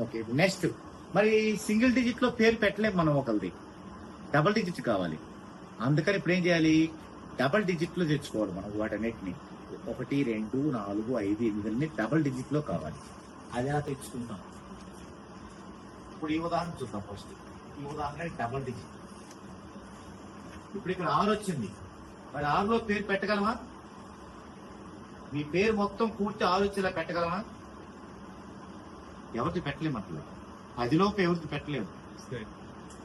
Okay, next మరి single digit లో పేరు పెట్టలేము మనం ఒకరిది, డబుల్ డిజిట్ కావాలి. అందుకని ఇప్పుడు ఏం చేయాలి, డబుల్ డిజిట్ లో తెచ్చుకోవాలి మనం వాటన్నిటిని. 1 2 4 5 8 డబుల్ డిజిట్ లో కావాలి. అది ఎలా తెచ్చుకుంటాం? ఇప్పుడు ఈ ఉదాహరణ చూద్దాం. ఫస్ట్ ఈ ఉదాహరణ డబుల్ డిజిట్. ఇప్పుడు ఇక్కడ 6 వచ్చింది, మరి 6లో పేరు పెట్టగలమా? మీ పేరు మొత్తం పూర్తి 6 వచ్చేలా పెట్టగలమా? ఎవరికి పెట్టలేము అట్లా. 10లోపు ఎవరికి పెట్టలేము,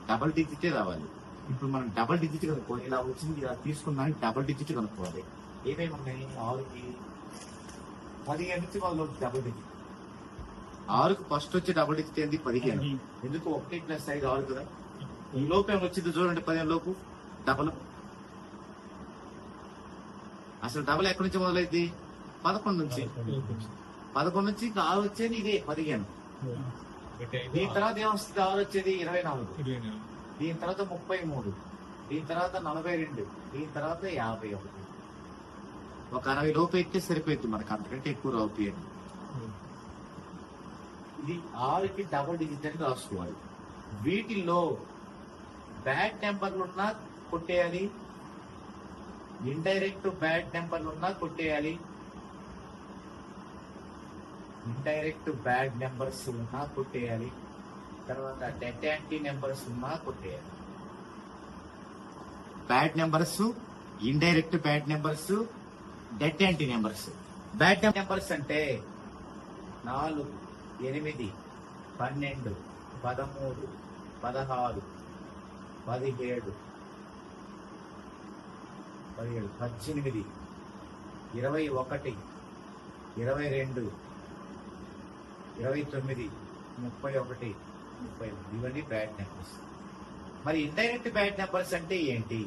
డబుల్ డిజిటే రావాలి. ఇప్పుడు మనం డబుల్ డిజిట్ కనుక్కోవాలి. ఇలా వచ్చింది, ఇలా తీసుకున్నాను డబుల్ డిజిట్ కనుక్కోవాలి. ఏమేమి ఉన్నాయి? 6కి 15 నుంచి వాళ్ళు డబుల్ డిజిట్. 6కి ఫస్ట్ వచ్చే డబుల్ డిజిట్ ఏంది? 15. ఎందుకు 1 + 5 6 కదా. ఈ లోపు ఏమి వచ్చింది చూడండి, 15 లోపు డబుల్. అసలు డబుల్ ఎక్కడి నుంచి మొదలైంది? 11 నుంచి. 11 నుంచి 6 వచ్చేది ఇదే 15. దీని తర్వాత ఏమొస్తుంది? 6 వచ్చేది 24. దీని తర్వాత 33, దీని తర్వాత 42, దీని తర్వాత 51. ఒక 60 లోపు అయితే సరిపోయింది మనకు, అంతకంటే ఎక్కువ రావుతాయండి. ఇది 6కి డబుల్ డిజిట్ అని రాసుకోవాలి. వీటిల్లో బ్యాడ్ నెంబర్లు ఉన్నా కొట్టేయాలి, ఇండైరెక్ట్ బ్యాడ్ నెంబర్లు ఉన్నా కొట్టేయాలి, ఇండైరెక్ట్ బ్యాడ్ నెంబర్స్ ఉన్నా కొట్టేయాలి, తర్వాత డెడ్ యాంటీ నెంబర్స్ ఉన్నా కొట్టేయాలి. Bad numbers, indirect bad numbers, dead anti numbers. Bad numbers అంటే 4 8 12 13 16 17 18 21 22 29 31 30. ఇవన్నీ బ్యాడ్ నెంబర్స్. మరి ఇండైరెక్ట్ బ్యాడ్ నెంబర్స్ అంటే ఏంటి?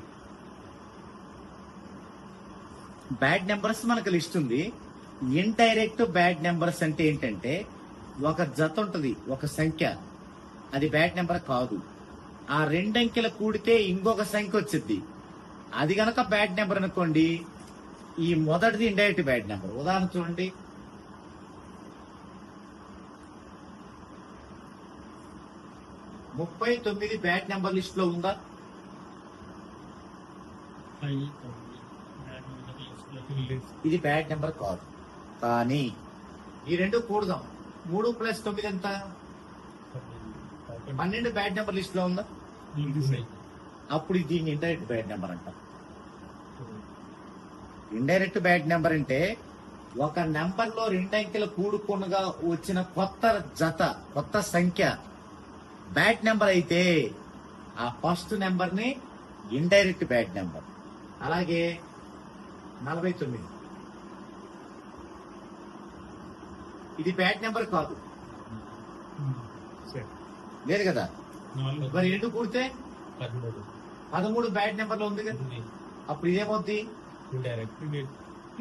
బ్యాడ్ నెంబర్స్ మనకు లిస్ట్ ఉంది. ఇండైరెక్ట్ బ్యాడ్ నెంబర్స్ అంటే ఏంటంటే, ఒక జత ఉంటది, ఒక సంఖ్య, అది బ్యాడ్ నెంబర్ కాదు. ఆ 2 అంకెలు కూడితే ఇంకొక సంఖ్య వచ్చింది, అది గనక బ్యాడ్ నెంబర్ అనుకోండి. ఈ మొదటిది ఇండైరెక్ట్ బ్యాడ్ నెంబర్. ఉదాహరణ చూడండి, 39 బ్యాడ్ నెంబర్ లిస్ట్ లో ఉందా? ఇది బ్యాడ్ నెంబర్ కాదు. కానీ ఈ రెండు కూడదాం. 3 + 9 ఎంత? 12 బ్యాడ్ నెంబర్ లిస్ట్ లో ఉందా? అప్పుడు దీన్ని ఇండైరెక్ట్ బ్యాడ్ నెంబర్ అంటాం. ఇండైరెక్ట్ బ్యాడ్ నెంబర్ అంటే ఒక నెంబర్ లో 2 అంకెలు కూడుకునగా వచ్చిన కొత్త జత, కొత్త సంఖ్య బ్యాడ్ నెంబర్ అయితే ఆ ఫస్ట్ నెంబర్ ని ఇండైరెక్ట్ బ్యాడ్ నెంబర్. అలాగే 49 ఇది బ్యాడ్ నెంబర్ కాదు, లేదు కదా. మరి 2 కూడితే 13 బ్యాడ్ నెంబర్ లో ఉంది కదా. అప్పుడు ఇదేమవుద్ది?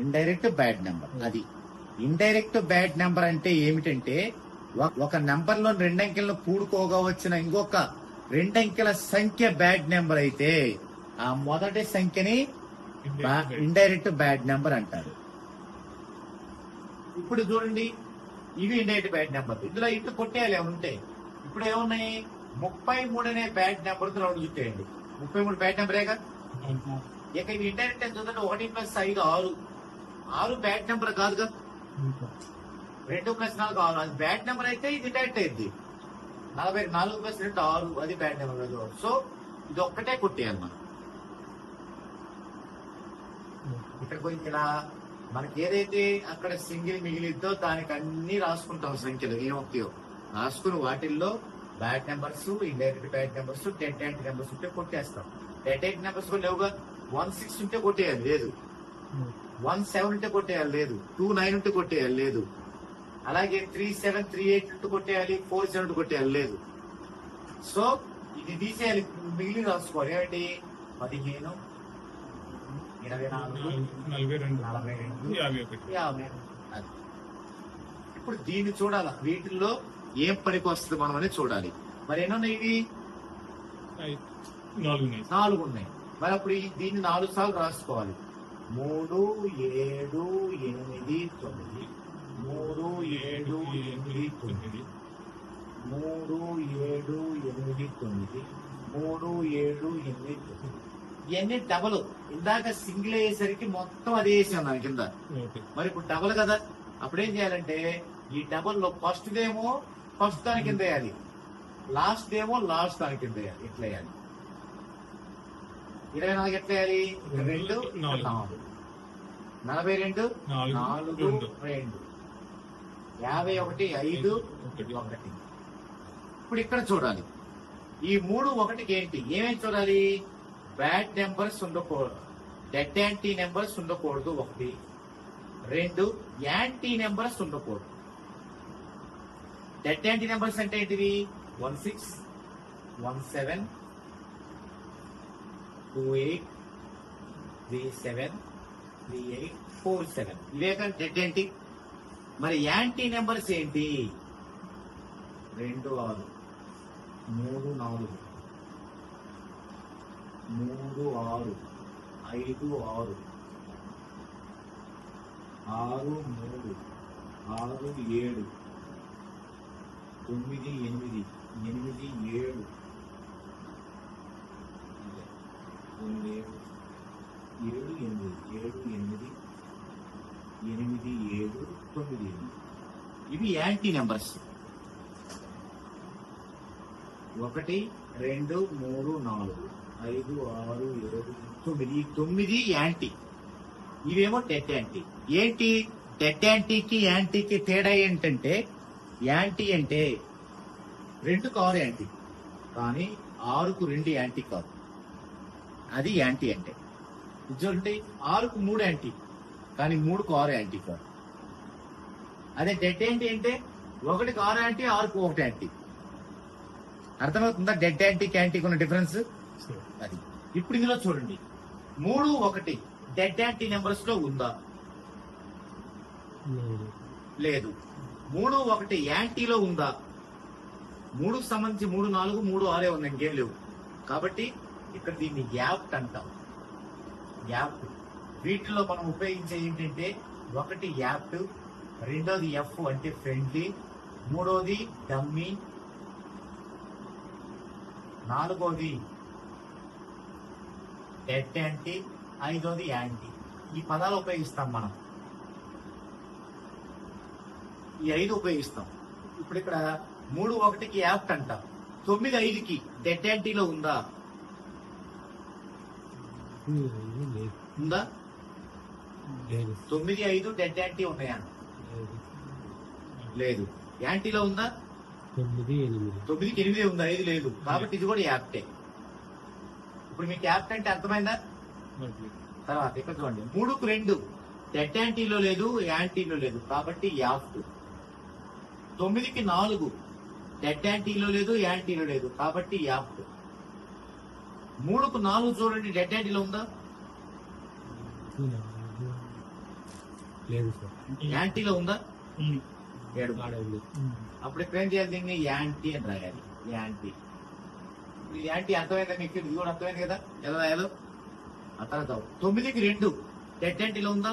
Indirect bad number. అది ఇండైరెక్ట్ బ్యాడ్ నెంబర్ అంటే ఏమిటంటే, ఒక నెంబర్ లో 2 అంకెలను కూడుకోగా వచ్చిన ఇంకొక 2 అంకెల సంఖ్య బ్యాడ్ నెంబర్ అయితే ఆ మొదటి సంఖ్యని ఇండైరెక్ట్ బ్యాడ్ నెంబర్ అంటారు. ఇప్పుడు చూడండి, ఇవి ఇండైరెక్ట్ బ్యాడ్ నెంబర్. ఇందులో ఇటు కొట్టేయాలి ఉంటే. ఇప్పుడు ఏమున్నాయి? 33 అనే బ్యాడ్ నెంబర్ రౌండ్ చుట్టేయండి. 33 బ్యాడ్ నెంబరేగా. ఇక ఇవి ఇండైరెక్ట్ ఎంత చూద్దంటే 1 + 5 6. 6 బ్యాడ్ నెంబర్ కాదుగా. 2 + 4 6. అది బ్యాడ్ నెంబర్ అయితే ఇది ఇండైరెక్ట్ అయింది. 44 + 2 6. అది బ్యాడ్ నెంబర్ కాదు. సో ఇది ఒక్కటే కొట్టేయాలి మనం. ఇక్కడ పోయి ఇలా మనకి ఏదైతే అక్కడ సింగిల్ మిగిలిద్దో దానికి అన్ని రాసుకుంటాం సంఖ్యలు ఏమవుతాయో రాసుకుని వాటిల్లో bad numbers, indirect bad numbers, dead anti numbers ఉంటే కొట్టేస్తాం. డెడ్ యాంటీ నెంబర్స్ కూడా లేవుగా. 16 ఉంటే కొట్టేయాలి, లేదు. 17 ఉంటే కొట్టేయాలి, లేదు. 29 ఉంటే కొట్టేయాలి, లేదు. అలాగే 37 38 ఉంటే కొట్టేయాలి, 47 ఉంటే కొట్టేయాలి, లేదు. సో ఇది తీసేయాలి, మిగిలిన రాసుకోవాలి. ఏమిటి? 15 24 42 50. ఇప్పుడు దీన్ని చూడాలి, వీటిల్లో ఏం పనికి వస్తుంది మనం అనేది చూడాలి. మరి ఎన్నున్నాయి? ఇవి 4 ఉన్నాయి. మరి అప్పుడు దీన్ని 4 సార్లు రాసుకోవాలి. 3 7 8 9 3 7 8 9 3, 7, 8, 9, 3, 7, 8, 9. ఇవన్నీ డబల్. ఇందాక సింగిల్ అయ్యేసరికి మొత్తం అది వేసాం దాని కింద. మరి ఇప్పుడు డబల్ కదా, అప్పుడు ఏం చేయాలంటే ఈ డబల్ లో ఫస్ట్ దేమో ఫస్ట్ దాని కింద వేయాలి, లాస్ట్ ఏమో లాస్ట్ దాని కింద వేయాలి. ఎట్లా వేయాలి? 24 ఎట్లా వేయాలి? 2, 4, 42, 4, 2, 51, 5, 1. ఇప్పుడు ఇక్కడ చూడాలి, ఈ 3, 1కి ఏంటి? ఏమేమి చూడాలి? బ్యాడ్ నెంబర్స్ ఉండకూడదు, డెడ్ యాంటీ నెంబర్స్ ఉండకూడదు 1, 2 యాంటీ నెంబర్స్ ఉండకూడదు. డెడ్ యాంటీ నెంబర్స్ అంటే ఏంటివి? 16, 17, 28, 37, 38, 47. ఇవే కదా డెడ్ యాంటీ. మరి యాంటీ నెంబర్స్ ఏంటి? 2, 6, 3, 4, 3, 6, 5, 6, 6, 3, 6, 7, 9, 8, 8, 9. ఇవి యాంటీ నెంబర్స్. 1, 2, 3, 4, 5, 6, 7, 9. 9 యాంటీ. ఇవేమో డెడ్ యాంటీ. ఏంటి డెడ్ యాంటీకి యాంటీకి తేడా ఏంటంటే, యాంటీ అంటే 2కు 6 యాంటీ, కానీ 6కు 2 యాంటీ కాదు. అది యాంటీ అంటే. చూడండి, 6కు 3 యాంటీ, కానీ 3కు 6 యాంటీ కాదు. అదే డెడ్ యాంటీ అంటే 1కు 6 యాంటీ, 6కు 1 యాంటీ. అర్థమవుతుందా డెడ్ యాంటీకి యాంటీకి ఉన్న డిఫరెన్స్? అది. ఇప్పుడు ఇందులో చూడండి, 3, 1 డెడ్ యాంటీ నెంబర్స్ లో ఉందా? లేదు. 3, 1 యాంటీలో ఉందా? 3కు సంబంధించి 3, 4, 3, 6 ఉంది, ఇంకేం లేవు. కాబట్టి ఇక్కడ దీన్ని యాప్ట్ అంటాం. యాప్ట్. వీటిలో మనం ఉపయోగించే ఏంటంటే, 1 యాప్ట్, 2ది ఎఫ్ అంటే ఫ్రెండ్లీ, 3ది డమ్మీ, 4ది డెడ్ యాంటీ, 5ది యాంటీ. ఈ పదాలు ఉపయోగిస్తాం మనం. ఈ 5 ఉపయోగిస్తాం. ఇప్పుడు ఇక్కడ 3, 1కి యాప్ట్ అంటాం. 9, 5కి డెడ్ యాంటీలో ఉందా? ఉందా? 9, 5 డెడ్ యాంటీ ఉన్నాయా? లేదు. యాంటీలో ఉందా? 9, 8 ఉందా? 5 లేదు. కాబట్టి ఇది కూడా యాప్టే. ఇప్పుడు మీకు యాప్ట్ అంటే అర్థమైందా? తర్వాత ఇక్కడ చూడండి, 3కు 2 డెడ్ యాంటీలో లేదు, యాంటీలో లేదు, కాబట్టి యాప్ట్. 9కి 4 డెడ్ యాంటీలో లేదు, యాంటీలో లేదు, కాబట్టి యాప్ట్. 3కు 4 చూడండి, డెడ్ యాంటీలో ఉందా? యాంటీలో ఉందా? 7. అప్పుడు ఇక్కడ ఏం చేయాలి? దీన్ని యాంటీ అని రాయాలి. యాంటీ. యాంటీ అర్థమైందా మీకు? ఇది కూడా అర్థమైంది కదా ఎలా రాయాలో? ఆ తర్వాత 9కి 2 డెడ్ యాంటీలో ఉందా?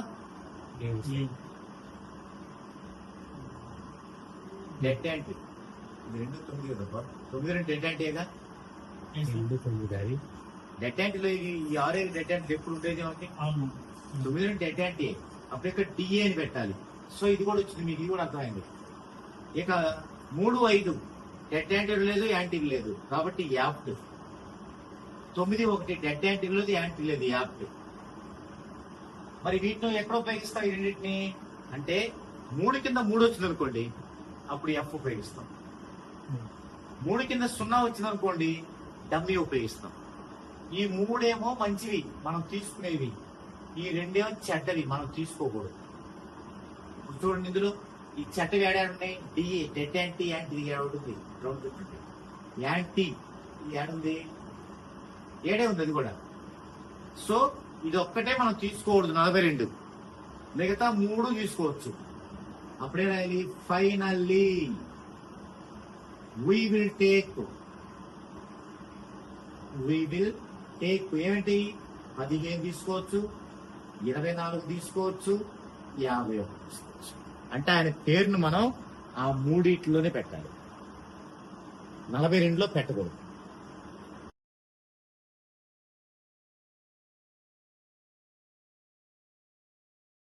Dead anti. 2, 9 కదా. 9, 2 డెడ్ యాంటీగా. డెడ్ యాంటీలో ఈ 6 డెడ్ యాంటీ ఎప్పుడు ఉండేది మనకి? 9, 2 డెడ్ యాంటీ. అప్పుడు ఇక్కడ డిఏ అని పెట్టాలి. సో ఇది కూడా వచ్చింది మీకు, ఇది కూడా అర్థమైంది. ఇక 3, 5 డెడ్ యాంటీలు లేదు, యాంటీలు లేదు, కాబట్టి యాప్ట్. 9, 1 డెడ్ యాంటీలు లేదు, యాంటీ లేదు, యాప్ట్. మరి వీటిని ఎక్కడ ఉపయోగిస్తాం ఈ రెండింటిని అంటే, 3 కింద 3 వచ్చింది అనుకోండి, అప్పుడు ఎఫ్ ఉపయోగిస్తాం. 3 కింద 0 వచ్చింది అనుకోండి, డమ్మీ ఉపయోగిస్తాం. ఈ 3 మంచివి మనం తీసుకునేవి, ఈ 2 చెడ్డవి మనం తీసుకోకూడదు. ఇప్పుడు చూడండి, ఇందులో ఈ చెడ్డవి ఏడాడు ఉన్నాయి? డిఏ డెడ్ యాంటీ, యాంటీ ఏడుంది, 2 యాంటీ ఏడుంది, 7 ఉంది, అది కూడా. సో ఇది ఒక్కటే మనం తీసుకోకూడదు, 42. మిగతా 3 తీసుకోవచ్చు. అప్పుడే రాయాలి, ఫైనల్లీ we will take ఏమిటి? 15 తీసుకోవచ్చు, 24 తీసుకోవచ్చు, 51 తీసుకోవచ్చు. అంటే ఆయన పేరును మనం ఆ 3 పెట్టాలి. 42లో పెట్టకూడదు.